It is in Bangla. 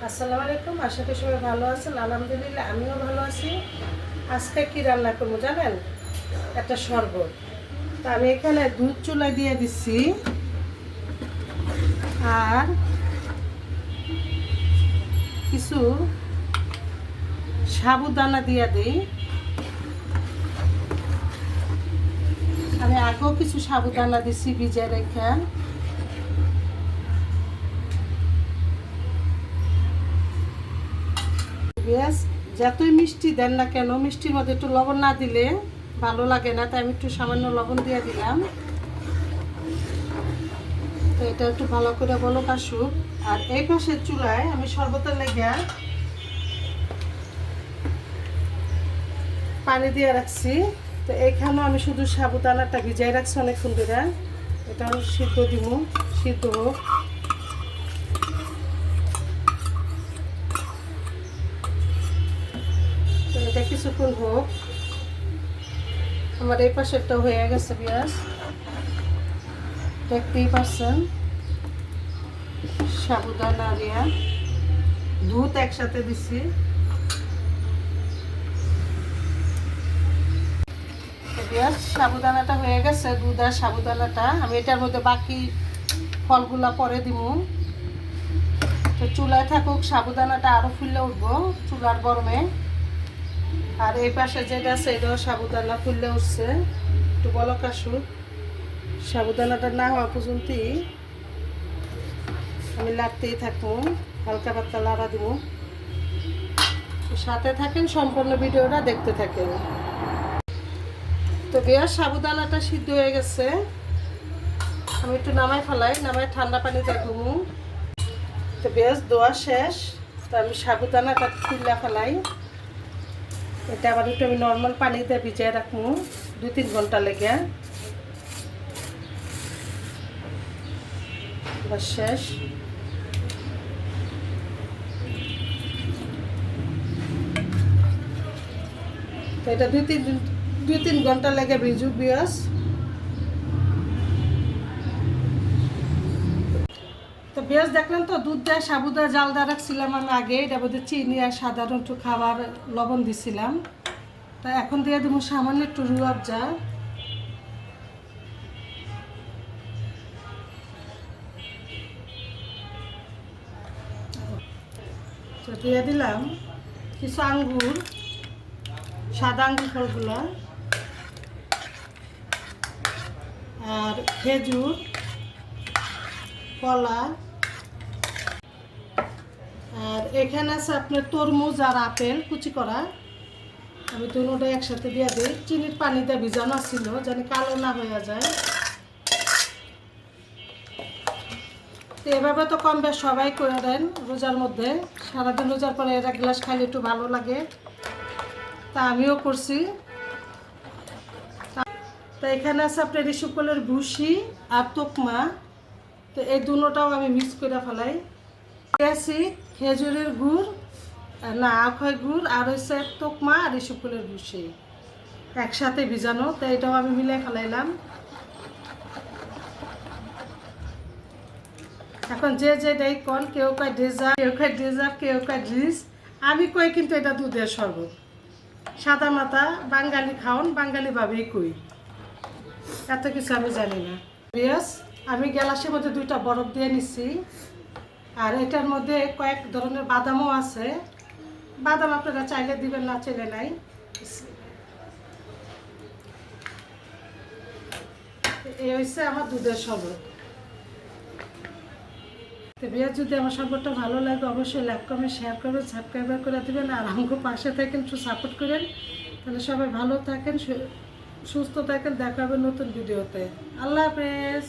আসসালামু আলাইকুম। আশা করি সবাই ভালো আছেন। আলহামদুলিল্লাহ আমিও ভালো আছি। আজকে কি রান্না করবো জানেন? একটা শরবত। তা আমি এখানে দুধ চুলায় দিয়ে দিচ্ছি আর কিছু সাবুদানা দিয়ে দিই। আমি আগেও কিছু সাবুদানা দিছি ভিজে রেখে। বেশ, যতই মিষ্টি দেন না কেন মিষ্টির মধ্যে একটু লবণ না দিলে ভালো লাগে না, তাই আমি একটু সামান্য লবণ দিয়ে দিলাম। তো এটা একটু ভালো করে বলক আসুক। আর এই পাশের চুলায় আমি শরবতের লেগে পানি দিয়ে রাখছি। তো এইখানেও আমি শুধু সাবুদানাটা ভিজাই রাখছি অনেকক্ষণ ধরে। এটা সিদ্ধ দিব, সিদ্ধ হোক। তো এটা কিছুক্ষণ হোক। আমার এই পাশেরটা হয়ে গেছে পেঁয়াজ, দেখতেই পাচ্ছেন। সাবুদানা দিয়া দুধ একসাথে দিছি। পেঁয়াজ সাবুদানাটা হয়ে গেছে, দুধ আর সাবুদানাটা। আমি এটার মধ্যে বাকি ফলগুলা পরে দিব। তো চুলায় থাকুক, সাবুদানাটা আরও ফুলে উঠবো চুলার গরমে। আর এই পাশে যেটা আছে এটাও সাবুদানা ফুলে উঠছে। একটু বলক আসুক। সাবুদানাটা না হওয়া পর্যন্তই আমি লাড়তেই থাকবো, হালকা পাতলা লাড়া দিব। সাথে থাকেন, সম্পূর্ণ ভিডিওটা দেখতে থাকেন। তো বেশ সাবুদানাটা সিদ্ধ হয়ে গেছে। আমি একটু নামাই ফেলাই, নামাই ঠান্ডা পানিতে ধুমু। তো বেশ দোয়া শেষ। তো আমি সাবুদানাটা তুলে ফেলাই। এটা আবার একটু আমি নর্মাল পানিতে ভিজিয়ে রাখবো 2-3 ঘন্টা লেগে। বাস শেষ। তো এটা 2-3 ঘন্টা লেগে ভিজুক বিয়াস। তো বেশ দেখলেন তো, দুধ দেয় সাবুদা জাল দেওয়া রাখছিলাম আমি আগে। এটার মধ্যে চিনি আর সাধারণ একটু খাবার লবণ দিছিলাম। তা এখন দিয়ে দেবো সামান্য একটু রুয়াবজা। তো দিয়ে দিলাম কিছু আঙ্গুর, সাদা আঙ্গুর ফলগুলা, আর খেজুর, কলা, আর এখানে আছে আপনার তরমুজ আর আপেল কুচি করা। আমি দুটোটাই একসাথে দিয়ে দিই। চিনির পানিতে ভিজানো ছিল যেন কালো না হয়ে যায়। তো এভাবে তো কম বেশ সবাই করে দেন রোজার মধ্যে। সারাদিন রোজার পরে এক গ্লাস খাইলে একটু ভালো লাগে, তা আমিও করছি। তো এখানে আছে আপনার রিসুকলের ভুসি আর তোকমা। তো এই দুটোটাও আমি মিক্স করে ফেলাই। পেঁয়াজি, খেজুরের গুড়, না আখয় গুড়, আর হচ্ছে তোকমা আর রিসুকলের ভুসি একসাথে ভিজানো। তো এটাও আমি মিলাই ফেলাইলাম। এখন যে যেটাই কন, কেউ কয় ডেজার্ট, কেউ কয় ডেজার্ট, কেউ কয় ড্রিস। আমি কই কিন্তু এটা দুধের শরবত। সাদা মাথা বাঙালি খাওন, বাঙালিভাবেই কই, এত কিছু আমি জানি না। বিয়াস আমি গ্লাসের মধ্যে 2টা বরফ দিয়ে নিচ্ছি। আর এটার মধ্যে কয়েক ধরনের বাদামও আছে। বাদাম আপনারা চাইলে দিবেন, না চাইলে নাই। এই হচ্ছে আমার দুধের শরবত। তো বিয়ার যদি আমার শরবতটা ভালো লাগে অবশ্যই লাইক কমেন্ট শেয়ার করবেন, সাবস্ক্রাইব করে দেবেন। আর আমাকে পাশে থাকেন, একটু সাপোর্ট করেন। তাহলে সবাই ভালো থাকেন, সুস্থ থাকেন। দেখা হবে নতুন ভিডিওতে। আল্লাহ হাফেজ।